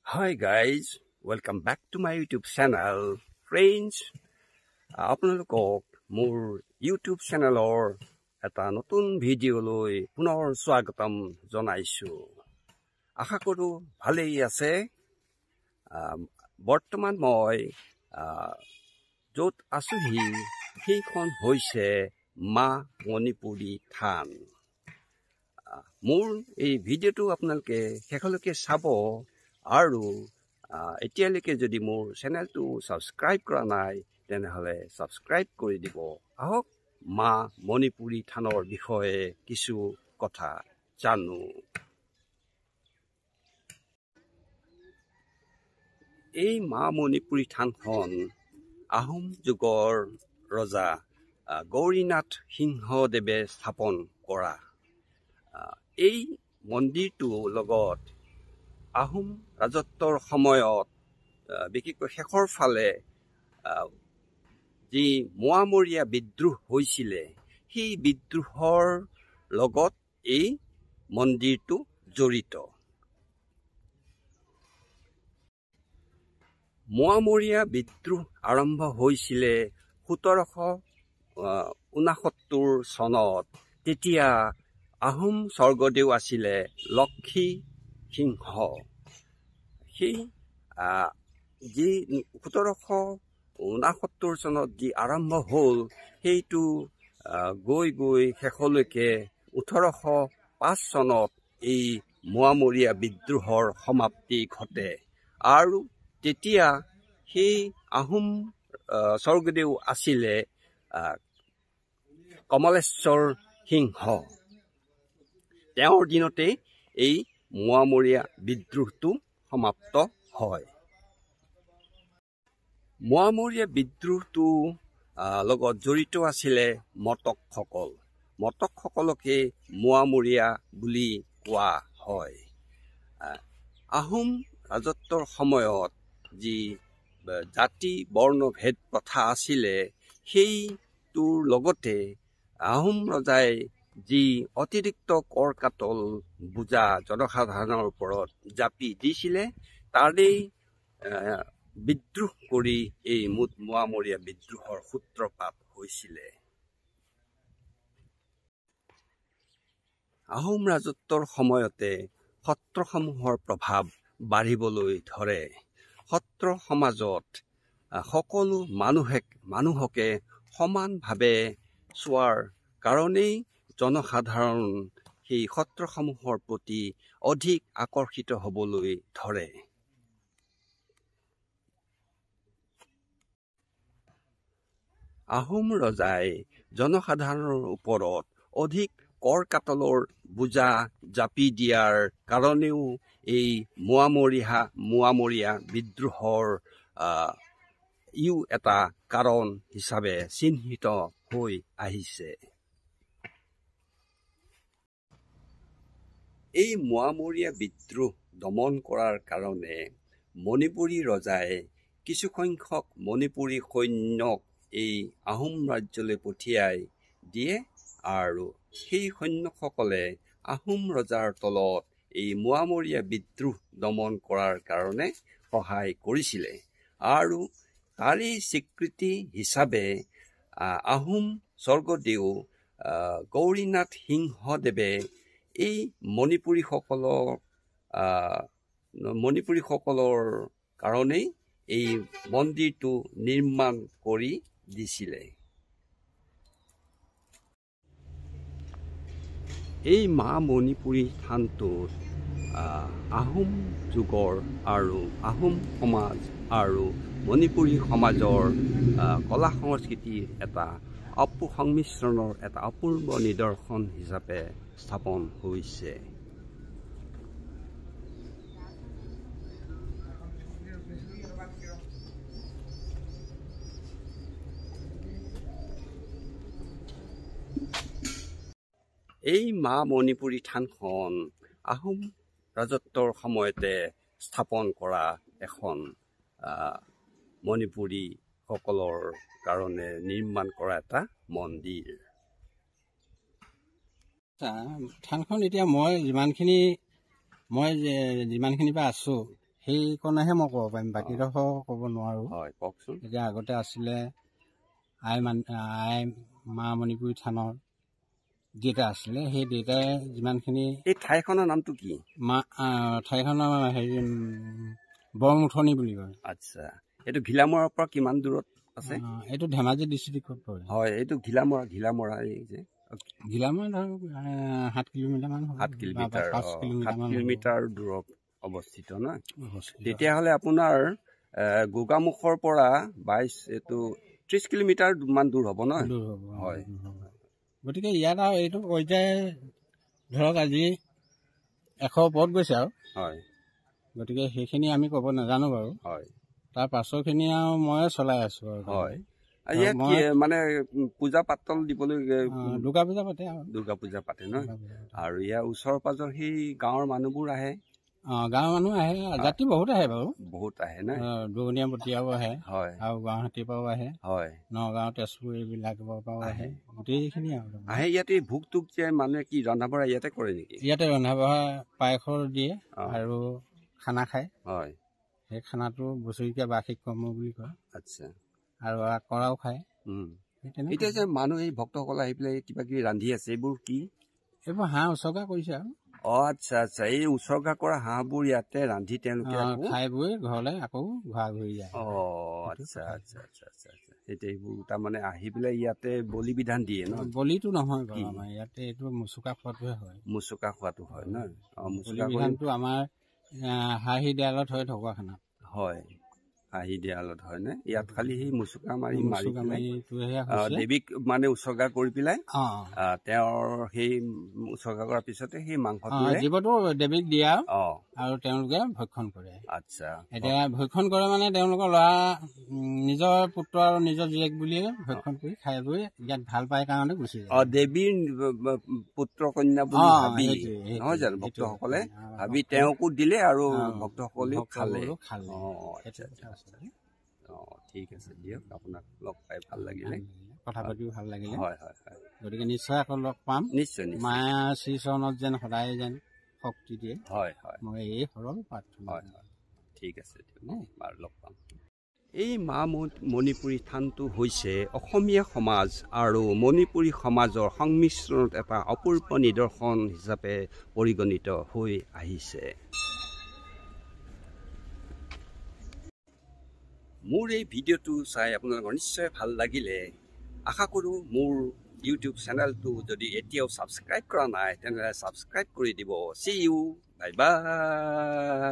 Hi guys, welcome back to my YouTube channel. Friends, আপোনালোকক মোৰ YouTube চেনেলৰ এটা নতুন ভিডিঅ'লৈ পুনৰ স্বাগতম জনাইছো। আশা কৰো ভালেই আছে। বৰ্তমান মই য'ত আছোহি সেইখন হৈছে মা মণিপুৰী থান। মোৰ এই ভিডিঅ'টো আপোনালোকে শেষলৈকে চাব আৰু এতিয়ালৈকে যদি মোৰ চেনেলটো সাবস্ক্ৰাইব কৰা নাই তেনেহলে সাবস্ক্ৰাইব কৰি দিব। আহক মা মণিপুৰী থানৰ বিষয়ে কিছু কথা জানো। এই মা মণিপুৰী থানখন আহোম যুগৰ ৰজা গৌৰীনাথ সিংহদেৱে স্থাপন কৰা। এই মন্দিৰটোৰ লগত আহোম ৰাজত্বৰ সময়ত বিশেষকৈ শেষৰ ফালে যি মোৱামৰীয়া বিদ্ৰোহ হৈছিলে সেই বিদ্ৰোহৰ লগত এই মন্দিৰটো জড়িত। মোৱামৰীয়া বিদ্ৰোহ আৰম্ভ হৈছিলে 1769 চনত। তেতিয়া আহোম স্বৰ্গদেউ আছিলে লক্ষী সিংহ। সেই যি 1769 চনত যি আৰম্ভ হ'ল সেইটো গৈ গৈ শেষলৈকে 1805 চনত এই মোৱামৰীয়া বিদ্ৰোহৰ সমাপ্তি ঘটে। আৰু তেতিয়া সেই আহোম স্বৰ্গদেউ আছিলে কমলেশ্বৰ সিংহ। তেওঁৰ দিনতে এই মোৱামৰীয়া বিদ্ৰোহটো সমাপ্ত হয়। মোৱামৰীয়া বিদ্ৰোহটো লগত জড়িত আছিলে মটকসকল। মটকসকলকে মোৱামৰীয়া বুলি কোৱা হয়। আহোম ৰাজত্বৰ সময়ত যি জাতি বৰ্ণ ভেদ প্ৰথা আছিলে সেইটোৰ লগতে আহোম ৰজাই যি অতিৰিক্ত কৰ কাটল বোজা জনসাধাৰণৰ ওপৰত জাপি দিছিলে তাৰেই বিদ্ৰোহ কৰি এই মোৱামৰীয়া বিদ্ৰোহৰ সূত্ৰপাত হৈছিলে। আহোম ৰাজত্বৰ সময়তে সত্ৰসমূহৰ প্ৰভাৱ বাঢ়িবলৈ ধৰে। সত্ৰ সমাজত সকলো মানুহকে সমানভাৱে চোৱাৰ কাৰণেই জনসাধাৰণ সেই সত্ৰসমূহৰ প্ৰতি অধিক আকৰ্ষিত হ'বলৈ ধৰে। আহোম ৰজাই জনসাধাৰণৰ ওপৰত অধিক কৰ কাটলৰ বোজা জাপি দিয়াৰ কাৰণেও এই মোৱামৰীয়া বিদ্ৰোহৰ ইও এটা কাৰণ হিচাপে চিহ্নিত হৈ আহিছে। এই মোৱামৰীয়া বিদ্ৰোহ দমন কৰাৰ কাৰণে মণিপুৰী ৰজাই কিছুসংখ্যক মণিপুৰী সৈন্যক এই আহোম ৰাজ্যলৈ পঠিয়াই দিয়ে আৰু সেই সৈন্যসকলে আহোম ৰজাৰ তলত এই মোৱামৰীয়া বিদ্ৰোহ দমন কৰাৰ কাৰণে সহায় কৰিছিলে। আৰু তাৰেই স্বীকৃতি হিচাপে আহোম স্বৰ্গদেউ গৌৰীনাথ সিংহদেৱে এই মণিপুৰীসকলৰ কাৰণেই এই মন্দিৰটো নিৰ্মাণ কৰি দিছিলে। এই মা মণিপুৰী থানটোত আহোম যুগৰ আৰু আহোম সমাজ আৰু মণিপুৰী সমাজৰ কলা সংস্কৃতিৰ এটা সংমিশ্ৰণৰ এটা অপূৰ্ব নিদৰ্শন হিচাপে স্থাপন হৈছে। এই মা মণিপুৰী থানখন আহোম ৰাজত্বৰ সময়তে স্থাপন কৰা এখন মণিপুৰী সকলৰ কাৰণে নিৰ্মাণ কৰা এটা মন্দিৰ। থানখন এতিয়া মই যিমানখিনি পৰা আছো সেইকণেহে মই ক'ব পাৰিম, বাকীডোখৰ ক'ব নোৱাৰোঁ। হয়, কওকচোন। এতিয়া আগতে আছিলে আই মা মণিপুৰী থানৰ দেউতা আছিলে, সেই দেউতাই যিমানখিনি এই ঠাইখনৰ নামটো কি? ঠাইখনৰ হেৰি বৰমুঠনি বুলি কয়। আচ্ছা, এইটো ঘিলামৰাৰ পৰা কিমান দূৰত আছে? এইটো ধেমাজি ডিষ্ট্ৰিক্টত পৰে। হয়, এইটো ঘিলামৰা এই যে ঘিলামৰা ধৰক 7 কিলোমিটাৰমান হ'ব। 7 কিলোমিটাৰ, 5 কিলোমিটাৰ দূৰত অৱস্থিত নহয়? তেতিয়াহ'লে আপোনাৰ গোগামুখৰ পৰা 30 কিলোমিটাৰ মান দূৰ হ'ব নহয়? হয়। গতিকে ইয়াত আৰু এইটো পৰ্যায় ধৰক আজি 100 ওপৰত গৈছে আৰু। হয়। গতিকে সেইখিনি আমি ক'ব নাজানো বাৰু। হয়। তাৰ পাছৰখিনি আৰু ময়ে চলাই আছো আৰু। হয়। ইয়াত মানে পূজা পাতল দিবলৈ দুৰ্গা পূজা পাতে আৰু। দুৰ্গা পূজা পাতে নহয়? আৰু ইয়াৰ ওচৰ পাজৰ সেই গাঁৱৰ মানুহবোৰ আহে? গাঁৱৰ মানুহ আহে, জাতি বহুত আহে বাৰু। বহুত আহে না? দুৰণীয়া বতীয়াও আহে। হয়। আৰু গুৱাহাটীৰ পৰাও আহে। হয়। নগাঁও, তেজপুৰ এইবিলাকৰ পৰাও আহে। গোটেইখিনি আহে। ইয়াতে ভোগ টোগ যে মানুহে কি ৰন্ধা বঢ়া ইয়াতে কৰে নেকি? ইয়াতে ৰন্ধা বঢ়া পায়সৰ দিয়ে আৰু খানা খায়। হয়। সেই খানাটো বছৰেকীয়া বাৰ্ষিক কৰ্ম বুলি কয়। আচ্ছা। আৰু কৰাও খায়। এতিয়া যে মানুহ এই ভক্তসকল আহি পেলাই কিবা কিবি ৰান্ধি আছে, এইবোৰ কি? এইবোৰ হাঁহ উচৰ্গা কৰিছে আৰু। আচ্ছা আচ্ছা, এই উচৰ্গা কৰা হাঁহবোৰ ইয়াতে ৰান্ধি তেওঁলোকে খাই বৈ ঘৰলৈ আকৌ ঘূৰা ঘূৰি যায়। আচ্ছা আচ্ছা আচ্ছা আচ্ছা আচ্ছা। এতিয়া এইবোৰ তাৰমানে আহি পেলাই ইয়াতে বলি বিধান দিয়ে ন? বলিটো নহয় বাৰু আমাৰ ইয়াতে, এইটো মুচুকা খোৱাটোহে হয়। মুচুকা খোৱাটো হয় ন? বলি বিধানটো আমাৰ হাঁহি দিয়ালত হয় ঢকুৱাখানা। হয়, হাঁহি দিয়ালত হয় নে? ইয়াত খালি সেই মুচুকা মাৰি দেৱীক মানে উচৰ্গা কৰি পেলাই তেওঁৰ সেই উচৰ্গা কৰাৰ পিছতে সেই মাংসটো জীৱটো দেৱীক দিয়া আৰু তেওঁলোকে ভক্ষণ কৰে। আচ্ছা। এতিয়া ভক্ষণ কৰে মানে তেওঁলোকৰ ল'ৰা নিজৰ পুত্ৰ আৰু নিজৰ জীয়েক বুলিয়ে ভক্ষণ কৰি খাই বৈ ইয়াত ভাল পায় কাৰণে গুচি যায়। দেৱীৰ পুত্ৰ কন্যা বুলি ভাবি নহয় জানো ভক্তসকলে ভাবি তেওঁকো দিলে আৰু ভক্তসকলেও খালে। ঠিক আছে দিয়ক, আপোনাক লগ পাই ভাল লাগিলে, কথা পাতিও ভাল লাগিলে। হয় হয় হয়। গতিকে নিশ্চয় আকৌ লগ পাম। নিশ্চয় নিশ্চয়। মায়া শ্ৰীচৰণত যেন সদায় যেন শক্তি দিয়ে। হয় হয়। মই এই সৰল প্ৰাৰ্থনা। হয় হয়, ঠিক আছে দিয়ক, বাৰু লগ পাম। এই মা মণিপুৰী থানটো হৈছে অসমীয়া সমাজ আৰু মণিপুৰী সমাজৰ সংমিশ্ৰণত এটা অপূৰ্ব নিদৰ্শন হিচাপে পৰিগণিত হৈ আহিছে। মোৰ এই ভিডিঅ'টো চাই আপোনালোকৰ নিশ্চয় ভাল লাগিলে। আশা কৰোঁ মোৰ ইউটিউব চেনেলটো যদি এতিয়াও ছাবস্ক্ৰাইব কৰা নাই তেনেহ'লে ছাবস্ক্ৰাইব কৰি দিব। See you, bye bye.